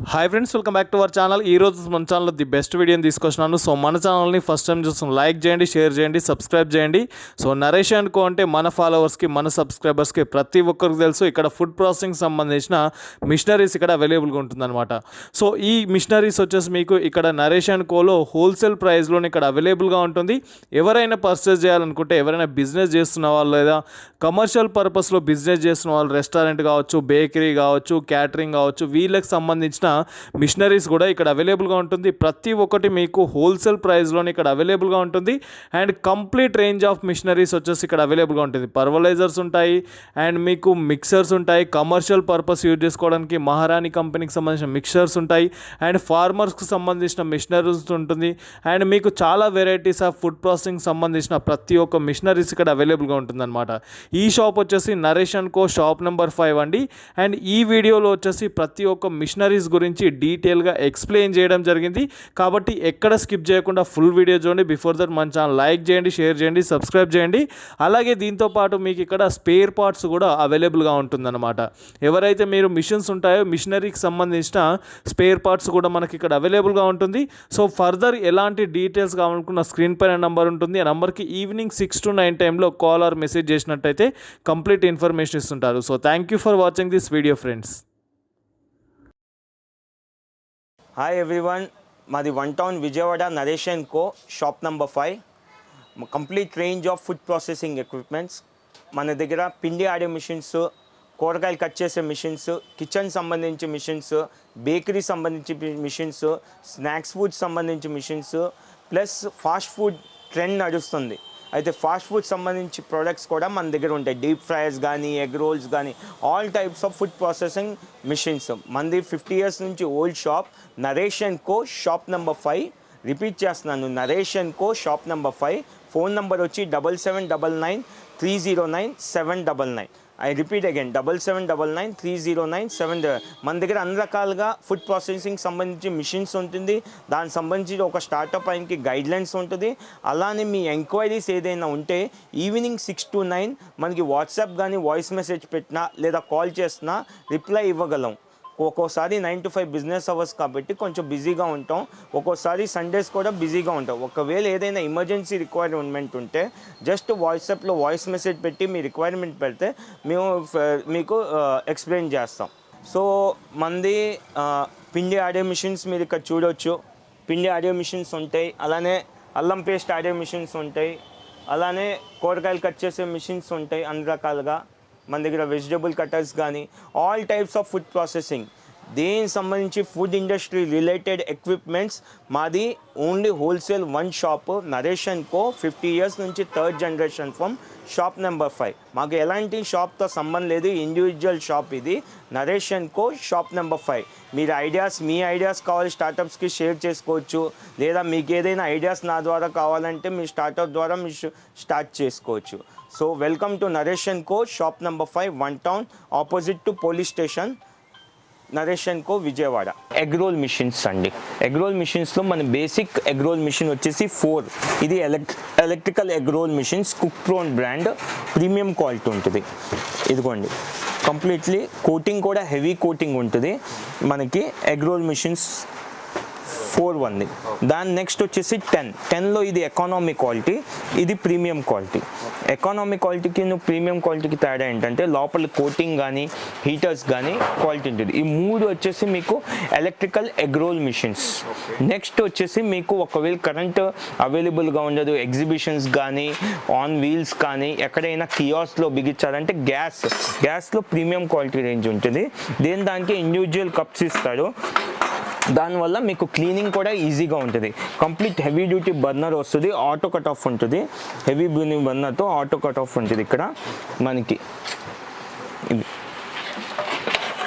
Hi friends, welcome back to our channel. ఈ రోజు మన ఛానల్లో ది బెస్ట్ వీడియోని తీసుకొచ్చినాను. సో మన ఛానల్ని ఫస్ట్ టైం చూస్తున్న లైక్ చేయండి, షేర్ చేయండి, సబ్స్క్రైబ్ చేయండి. సో నరేష్ అండ్ కో అంటే మన ఫాలోవర్స్కి, మన సబ్స్క్రైబర్స్కి ప్రతి ఒక్కరికి తెలుసు. ఇక్కడ ఫుడ్ ప్రాసెసింగ్ సంబంధించిన మిషనరీస్ ఇక్కడ అవైలబుల్గా ఉంటుందన్నమాట. సో ఈ మిషనరీస్ వచ్చేసి మీకు ఇక్కడ నరేష్ అండ్ కోలో హోల్సేల్ ప్రైస్లోనే ఇక్కడ అవైలబుల్గా ఉంటుంది. ఎవరైనా పర్చేస్ చేయాలనుకుంటే, ఎవరైనా బిజినెస్ చేస్తున్న వాళ్ళు లేదా కమర్షియల్ పర్పస్లో బిజినెస్ చేస్తున్న వాళ్ళు, రెస్టారెంట్ కావచ్చు, బేకరీ కావచ్చు, క్యాటరింగ్ కావచ్చు, వీళ్ళకి సంబంధించిన మిషనరీస్ కూడా ఇక్కడ అవైలబుల్గా ఉంటుంది. ప్రతి ఒక్కటి మీకు హోల్సేల్ ప్రైస్లోనే ఇక్కడ అవైలబుల్గా ఉంటుంది. And complete range of machineries వచ్చేసి ఇక్కడ అవైలబుల్గా ఉంటుంది. పర్వలైజర్స్ ఉంటాయి, అండ్ మీకు మిక్సర్స్ ఉంటాయి. కమర్షియల్ పర్పస్ యూజ్ చేసుకోవడానికి మహారాణి కంపెనీకి సంబంధించిన మిక్సర్స్ ఉంటాయి. అండ్ ఫార్మర్స్కి సంబంధించిన మిషనరీస్ ఉంటుంది. అండ్ మీకు చాలా వెరైటీస్ ఆఫ్ ఫుడ్ ప్రాసెసింగ్ సంబంధించిన ప్రతి ఒక్క మిషనరీస్ ఇక్కడ అవైలబుల్గా ఉంటుందన్నమాట. ఈ షాప్ వచ్చేసి Naresh and co shop number 5 అండి. అండ్ ఈ వీడియోలో వచ్చేసి ప్రతి ఒక్క మిషనరీస్ గురించి డీటెయిల్గా ఎక్స్ప్లెయిన్ చేయడం జరిగింది. కాబట్టి ఎక్కడ స్కిప్ చేయకుండా ఫుల్ వీడియో చూడండి. బిఫోర్ దట్ మన ఛానల్ లైక్ చేయండి, షేర్ చేయండి, సబ్స్క్రైబ్ చేయండి. అలాగే దీంతోపాటు మీకు ఇక్కడ స్పేర్ పార్ట్స్ కూడా అవైలబుల్గా ఉంటుందన్నమాట. ఎవరైతే మీరు మిషన్స్ ఉంటాయో, మిషనరీకి సంబంధించిన స్పేర్ పార్ట్స్ కూడా మనకి ఇక్కడ అవైలబుల్గా ఉంటుంది. సో ఫర్దర్ ఎలాంటి డీటెయిల్స్ కావాలనుకున్న స్క్రీన్ పైన నెంబర్ ఉంటుంది. ఆ నెంబర్కి ఈవినింగ్ 6 to 9 టైంలో కాల్ ఆర్ మెసేజ్ చేసినట్టయితే కంప్లీట్ ఇన్ఫర్మేషన్ ఇస్తుంటారు. So thank you for watching this video friends. Hi everyone, మాది one town Vijayawada Naresh and co shop number 5. Complete range of food processing equipments మన దగ్గర. పిండి ఆడే మిషన్స్, కూరగాయలు కట్ చేసే మిషన్స్, కిచెన్ సంబంధించి మిషన్స్, బేకరీ సంబంధించి మిషన్స్, స్నాక్స్ ఫుడ్ సంబంధించి machines, plus fast food trend నడుస్తుంది. అయితే ఫాస్ట్ ఫుడ్ సంబంధించి ప్రోడక్ట్స్ కూడా మన దగ్గర ఉంటాయి. డీప్ ఫ్రైస్ కానీ, ఎగ్ రోల్స్ కానీ, all types of food processing machines. మనది 50 years నుంచి old shop Naresh and co shop number 5. Repeat చేస్తున్నాను, Naresh and co shop number 5. Phone number వచ్చి 7799309799. I repeat again 77993097. మన దగ్గర అన్ని రకాలుగా ఫుడ్ ప్రాసెసింగ్ సంబంధించి మిషన్స్ ఉంటుంది. దానికి సంబంధించి ఒక స్టార్టప్ ఆయనకి గైడ్లైన్స్ ఉంటుంది. అలానే మీ ఎంక్వైరీస్ ఏదైనా ఉంటే ఈవినింగ్ 6 to 9 మనకి వాట్సాప్ కానీ వాయిస్ మెసేజ్ పెట్టినా లేదా కాల్ చేసినా రిప్లై ఇవ్వగలం. ఒక్కోసారి 9 to 5 బిజినెస్ అవర్స్ కాబట్టి కొంచెం బిజీగా ఉంటాం. ఒక్కోసారి సండేస్ కూడా బిజీగా ఉంటాం. ఒకవేళ ఏదైనా ఎమర్జెన్సీ రిక్వైర్మెంట్ ఉంటే జస్ట్ వాట్సాప్లో వాయిస్ మెసేజ్ పెట్టి మీ రిక్వైర్మెంట్ పెడితే మేము మీకు ఎక్స్ప్లెయిన్ చేస్తాం. సో మనది పిండి ఆడే మిషన్స్ మీరు ఇక్కడ చూడవచ్చు. పిండి ఆడే మిషన్స్ ఉంటాయి, అలానే అల్లం పేస్ట్ ఆడే మిషన్స్ ఉంటాయి, అలానే కూరగాయలు కట్ చేసే మిషన్స్ ఉంటాయి అన్ని రకాలుగా. మన దగ్గర వెజిటబుల్ కటర్స్ కానీ, all types of food processing, దీనికి సంబంధించి ఫుడ్ ఇండస్ట్రీ రిలేటెడ్ ఎక్విప్మెంట్స్ మాది only wholesale one shop Naresh and co. 50 years నుంచి 3rd generation from shop number 5. మాకు ఎలాంటి షాప్తో సంబంధం లేదు, ఇండివిజువల్ షాప్ ఇది Naresh and co shop number 5. మీరు మీ ఐడియాస్ కావాలి స్టార్టప్స్కి షేర్ చేసుకోవచ్చు, లేదా మీకు ఏదైనా ఐడియాస్ నా ద్వారా కావాలంటే మీ స్టార్టప్ ద్వారా మీరు స్టార్ట్ చేసుకోవచ్చు. So welcome to Naresh and co shop number 5, one town, opposite to police station, Naresh and co Vijayawada. Egg role machines అండి. ఎగ్ రోల్ మిషన్స్లో మన బేసిక్ ఎగ్ రోల్ మిషన్ వచ్చేసి 4. ఇది electrical egg role machines, cook prone brand, premium quality ఉంటుంది. ఇదిగోండి, completely coating కూడా heavy coating ఉంటుంది మనకి. Egg role machines 4 ఉంది. దాని నెక్స్ట్ వచ్చేసి 10లో ఇది ఎకానమీ క్వాలిటీ, ఇది ప్రీమియం క్వాలిటీ. ఎకానమీ క్వాలిటీకి ప్రీమియం క్వాలిటీకి తేడా ఏంటంటే లోపల కోటింగ్ కానీ, హీటర్స్ కానీ క్వాలిటీ ఉంటుంది. ఈ 3 వచ్చేసి మీకు electrical egg role machines. Next వచ్చేసి మీకు ఒకవేళ కరెంట్ అవైలబుల్గా ఉండదు, ఎగ్జిబిషన్స్ కానీ, ఆన్ వీల్స్ కానీ, ఎక్కడైనా కియాస్లో బిగించాలంటే గ్యాస్లో ప్రీమియం క్వాలిటీ రేంజ్ ఉంటుంది. దానికి ఇండివిజువల్ కప్స్ ఇస్తారు. దానివల్ల మీకు క్లీనింగ్ కూడా ఈజీగా ఉంటుంది. కంప్లీట్ హెవీ డ్యూటీ బర్నర్ వస్తుంది, ఆటో కట్ ఆఫ్ ఉంటుంది. హెవీ బర్నర్తో ఆటో కట్ ఆఫ్ ఉంటుంది. ఇక్కడ మనకి ఇది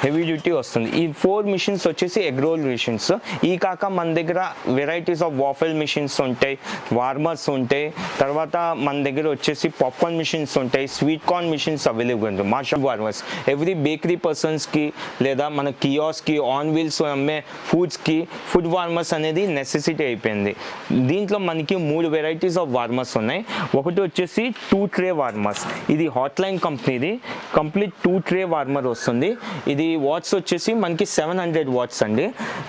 హెవీ డ్యూటీ వస్తుంది. ఈ 4 మిషన్స్ వచ్చేసి ఎగ్ రోల్ మిషన్స్. ఈ కాక మన దగ్గర వెరైటీస్ ఆఫ్ వాఫెల్ మిషన్స్ ఉంటాయి, వార్మర్స్ ఉంటాయి, తర్వాత మన దగ్గర వచ్చేసి పాప్కార్న్ మిషన్స్ ఉంటాయి, స్వీట్ కార్న్ మిషన్స్ అవైలబుల్ ఉంటాయి. మాషా వార్మర్స్ ఎవ్రీ బేకరీ పర్సన్స్కి లేదా మన కియాస్కి, ఆన్ వీల్స్ అమ్మే ఫుడ్స్కి ఫుడ్ వార్మర్స్ అనేది నెసెసిటీ అయిపోయింది. దీంట్లో మనకి 3 వెరైటీస్ ఆఫ్ వార్మర్స్ ఉన్నాయి. ఒకటి వచ్చేసి 2 tray వార్మర్స్. ఇది హాట్ లైన్ కంపెనీది, కంప్లీట్ 2 tray వార్మర్ వస్తుంది. ఇది వాట్స్ వచ్చేసి మనకి 700 వాట్స్ అండి.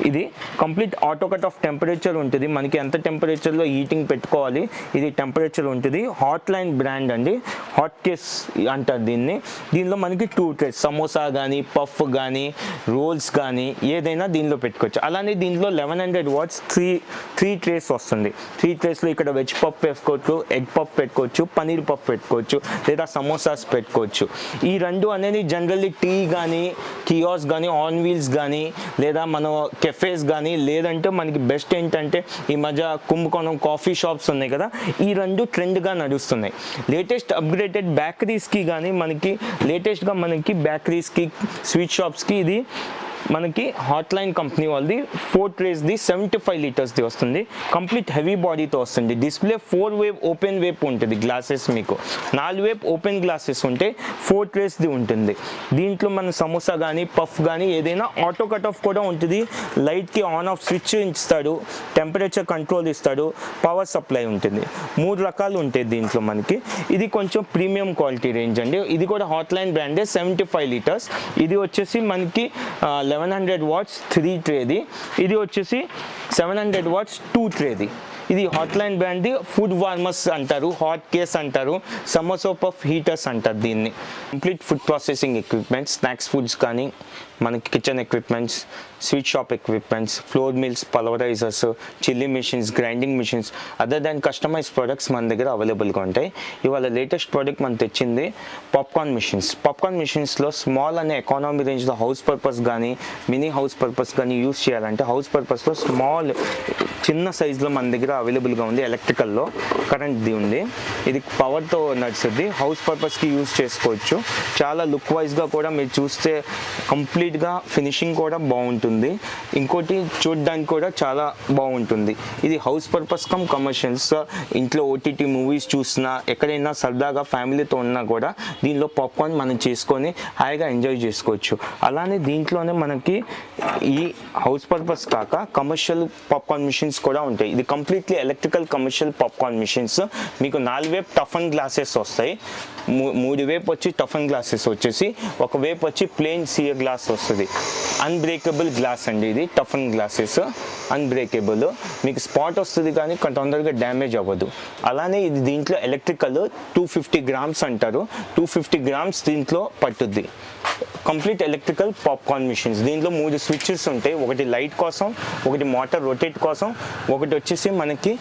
ఇది complete auto cut off temperature ఉంటుంది. మనకి ఎంత టెంపరేచర్లో హీటింగ్ పెట్టుకోవాలి ఇది టెంపరేచర్ ఉంటుంది. హాట్ లైన్ బ్రాండ్ అండి, హాట్ కేస్ అంటారు దీన్ని. దీనిలో మనకి 2 ట్రేస్ సమోసా కానీ పఫ్ కానీ రోల్స్ కానీ ఏదైనా దీనిలో పెట్టుకోవచ్చు. అలానే దీనిలో 1100 వాట్స్ 3 ట్రేస్ వస్తుంది. 3 ట్రేస్లో ఇక్కడ వెజ్ పఫ్ పెట్టుకోవచ్చు, ఎగ్ పఫ్ పెట్టుకోవచ్చు, పనీర్ పఫ్ పెట్టుకోవచ్చు, లేదా సమోసాస్ పెట్టుకోవచ్చు. ఈ రెండు అనేది జనరల్లీ టీ కానీ కియోస్ కానీ ఆన్ వీల్స్ కానీ లేదా మన కెఫేస్ కానీ లేదంటే మనకి బెస్ట్ ఏంటంటే ఈ మధ్య కుంభకోణం కాఫీ షాప్స్ ఉన్నాయి కదా, ఈ రెండు ట్రెండ్గా నడుస్తున్నాయి. లేటెస్ట్ అప్గ్రేడెడ్ బేకరీస్కి కానీ మనకి లేటెస్ట్గా మనకి బేకరీస్కి స్వీట్ షాప్స్కి ఇది మనకి హాట్ లైన్ కంపెనీ వాళ్ళది 4 ట్రేస్ది 75 లీటర్స్ది వస్తుంది. కంప్లీట్ హెవీ బాడీతో వస్తుంది. డిస్ప్లే 4 వేవ్ ఓపెన్ వేప్ ఉంటుంది. గ్లాసెస్ మీకు 4 వేప్ ఓపెన్ గ్లాసెస్ ఉంటే 4 ట్రేస్ది ఉంటుంది. దీంట్లో మన సమోసా కానీ పఫ్ కానీ ఏదైనా ఆటో కట్ ఆఫ్ కూడా ఉంటుంది. లైట్కి ఆన్ ఆఫ్ స్విచ్ ఇస్తాడు, టెంపరేచర్ కంట్రోల్ ఇస్తాడు, పవర్ సప్లై ఉంటుంది. 3 రకాలు ఉంటాయి దీంట్లో మనకి. ఇది కొంచెం ప్రీమియం క్వాలిటీ రేంజ్ అండి. ఇది కూడా హాట్ లైన్ బ్రాండే 75 లీటర్స్. ఇది వచ్చేసి మనకి 1100 వాట్స్ 3 ట్రేది. ఇది వచ్చేసి 700 వాట్స్ 2 ట్రేది. ఇది హాట్ లైన్ బ్రాండ్ది. ఫుడ్ వార్మర్స్ అంటారు, హాట్ కేస్ అంటారు, సమోసా పఫ్ హీటర్స్ అంటారు దీన్ని. Complete food processing equipments, snacks foods కానీ మనకి kitchen equipments, sweet shop equipments, flour mills, pulverizers, chilli machines, grinding machines, other than customise products మన దగ్గర అవైలబుల్గా ఉంటాయి. ఇవాళ లేటెస్ట్ ప్రోడక్ట్ మనం తెచ్చింది పాప్కార్న్ మిషన్స్. పాప్కార్న్ మిషన్స్లో స్మాల్ అనే ఎకానమీ రేంజ్లో హౌస్ పర్పస్ కానీ మినీ హౌస్ పర్పస్ కానీ యూస్ చేయాలంటే హౌస్ పర్పస్లో స్మాల్ చిన్న సైజులో మన దగ్గర అవైలబుల్గా ఉంది. ఎలక్ట్రికల్లో కరెంట్ది ఉంది. ఇది పవర్తో నడుస్తుంది. హౌస్ పర్పస్కి యూస్ చేసుకోవచ్చు. చాలా లుక్ వైజ్గా కూడా మీరు చూస్తే కంప్లీట్గా ఫినిషింగ్ కూడా బాగుంటుంది. ఇంకోటి చూడడానికి కూడా చాలా బాగుంటుంది. ఇది హౌస్ పర్పస్ కమ్ కమర్షియల్స్. ఇంట్లో ఓటీటీ మూవీస్ చూసినా ఎక్కడైనా సరదాగా ఫ్యామిలీతో ఉన్నా కూడా దీనిలో పాప్కార్న్ మనం చేసుకొని హాయిగా ఎంజాయ్ చేసుకోవచ్చు. అలానే దీంట్లోనే మనకి ఈ హౌస్ పర్పస్ కాక కమర్షియల్ పాప్కార్న్ మిషన్స్ కూడా ఉంటాయి. ఇది completely electrical commercial popcorn machines. మీకు 4 వేప్ టఫన్ గ్లాసెస్ వస్తాయి. 3 వేప్ వచ్చి టఫన్ గ్లాసెస్ వచ్చేసి, ఒక వేప్ వచ్చి ప్లెయిన్ సియర్ గ్లాస్ వస్తుంది. అన్బ్రేకబుల్ గ్లాస్ అండి ఇది. Toughen glasses unbreakable. మీకు స్పాట్ వస్తుంది కానీ తొందరగా డ్యామేజ్ అవ్వదు. అలానే ఇది దీంట్లో ఎలక్ట్రికల్ 250 గ్రామ్స్ అంటారు. 250 గ్రామ్స్ దీంట్లో పట్టుద్ది. Complete electrical popcorn machines. దీంట్లో 3 స్విచ్చెస్ ఉంటాయి. ఒకటి లైట్ కోసం, ఒకటి మోటార్ రొటేట్ కోసం, ఒకటి వచ్చేసి మనకి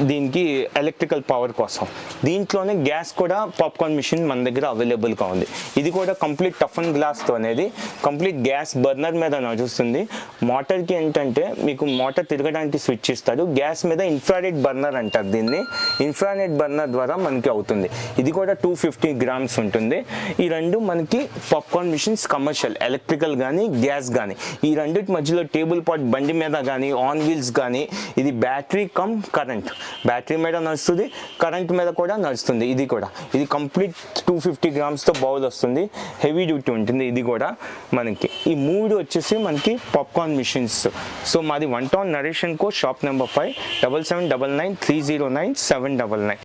దీనికి ఎలక్ట్రికల్ పవర్ కోసం. దీంట్లోనే గ్యాస్ కూడా పాప్కార్న్ మిషన్ మన దగ్గర అవైలబుల్గా ఉంది. ఇది కూడా కంప్లీట్ టఫన్ గ్లాస్తో అనేది కంప్లీట్ గ్యాస్ బర్నర్ మీద నడుస్తుంది. మోటార్కి ఏంటంటే మీకు మోటార్ తిరగడానికి స్విచ్ ఇస్తాడు. గ్యాస్ మీద ఇన్ఫ్రారెడ్ బర్నర్ అంటారు దీన్ని. ఇన్ఫ్రారెడ్ బర్నర్ ద్వారా మనకి అవుతుంది. ఇది కూడా 250 గ్రామ్స్ ఉంటుంది. ఈ రెండు మనకి పాప్కార్న్ మిషన్స్ కమర్షియల్, ఎలక్ట్రికల్ కానీ గ్యాస్ కానీ. ఈ రెండింటి మధ్యలో టేబుల్ పాట్ బండి మీద కానీ ఆన్ వీల్స్ కానీ ఇది బ్యాటరీ కమ్ కరెంట్. బ్యాటరీ మీద నడుస్తుంది, కరెంట్ మీద కూడా నడుస్తుంది. ఇది కంప్లీట్ 250 గ్రామ్స్తో బౌల్ వస్తుంది. హెవీ డ్యూటీ ఉంటుంది. ఇది కూడా మనకి ఈ 3 వచ్చేసి మనకి పాప్కార్న్ మిషన్స్. సో మాది 1 town Naresh and co, shop number 5, 7799 309 799.